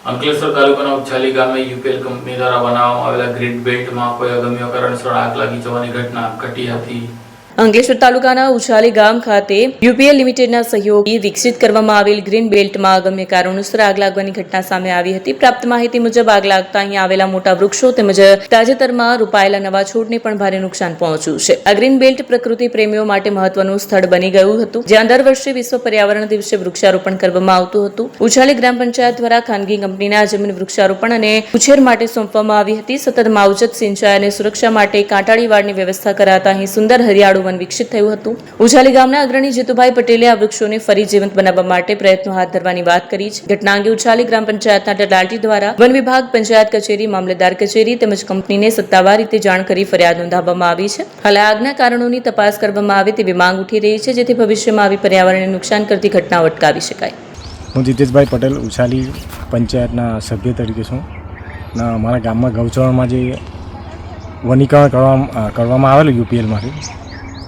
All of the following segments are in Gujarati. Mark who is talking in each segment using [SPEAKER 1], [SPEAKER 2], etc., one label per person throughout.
[SPEAKER 1] અંકલેશ્વર તાલુકાના ઉછાલી ગામે યુપીએલ કંપની દ્વારા બનાવવામાં આવેલા ગ્રીડ બેલ્ટમાં કોઈ અગમ્ય કારણસર આગ લાગી જવાની ઘટના ઘટી હતી.
[SPEAKER 2] અંકલેશ્વર તાલુકાના ઉછાલી ગામ ખાતે યુપીએલ લિમિટેડના સહયોગથી વિકસિત કરવામાં આવેલ ગ્રીન બેલ્ટમાં અગમ્ય કારણોસર આગ લાગવાની ઘટના સામે આવી હતી. પ્રાપ્ત માહિતી મુજબ આગ લાગતા અહીં આવેલા મોટા વૃક્ષો તેમજ તાજેતરમાં રોપાયેલા નવા છોડને પણ ભારે નુકસાન પહોંચ્યું છે. આ ગ્રીન બેલ્ટ પ્રકૃતિ પ્રેમીઓ માટે મહત્વનું સ્થળ બની ગયું હતું, જ્યાં દર વર્ષે વિશ્વ પર્યાવરણ દિવસે વૃક્ષારોપણ કરવામાં આવતું હતું. ઉછાલી ગ્રામ પંચાયત દ્વારા ખાનગી કંપનીના જમીન વૃક્ષારોપણ અને ઉછેર માટે સોંપવામાં આવી હતી. સતત માવજત, સિંચાઈ અને સુરક્ષા માટે કાંટાળી વાડની વ્યવસ્થા કરાતા અહીં સુંદર હરિયાળું વિકસિત થયું હતું. ઉછાલી ગામના અગ્રણી જીતુભાઈ પટેલે આ વૃક્ષોને ફરી જીવંત બનાવવા માટે પ્રયત્નો હાથ ધરવાની વાત કરી છે. ઘટના અંગે ઉછાલી ગ્રામ પંચાયતના તલાટી દ્વારા વન વિભાગ, પંચાયત કચેરી, મામલતદાર કચેરી તેમજ કંપનીને સત્તાવાર રીતે જાણ કરી ફરિયાદ નોંધાવવામાં આવી છે. હાલ આગના કારણોની તપાસ કરવામાં આવે તેવી માંગ ઉઠી રહી છે, જેથી ભવિષ્યમાં આવી પર્યાવરણને નુકસાન કરતી ઘટનાઓ અટકાવી શકાય.
[SPEAKER 3] હું જીતેશભાઈ પટેલ ઉછાલી પંચાયતના સભ્ય તરીકે છું. અમારા ગામમાં ગૌચરમાં જે વનીકરણ કરવામાં આવેલું યુપીએલમાંથી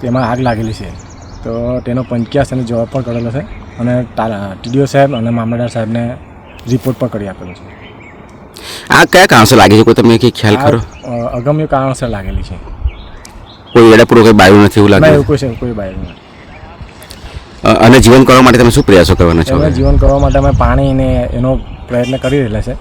[SPEAKER 3] તેમાં આગ લાગેલી છે, તો તેનો પંચાયત અને જવાબ પણ કરેલો છે અને ટીડીઓ સાહેબ અને મામલતદાર સાહેબને રિપોર્ટ પણ કરી આપેલો છે.
[SPEAKER 4] આ કયા કારણસર લાગી છે, કોઈ તમને કંઈ ખ્યાલ ખરો?
[SPEAKER 3] અગમ્ય કારણસર લાગેલી છે.
[SPEAKER 4] કોઈ વેડાપૂર્વક કંઈ બાયું નથી એવું લાગે?
[SPEAKER 3] એવું કોઈ બાયું નથી.
[SPEAKER 4] અને જીવન કરવા માટે તમે શું પ્રયાસો કરવાના છો?
[SPEAKER 3] જીવન કરવા માટે અમે પાણી ને એનો પ્રયત્ન કરી રહેલા છે.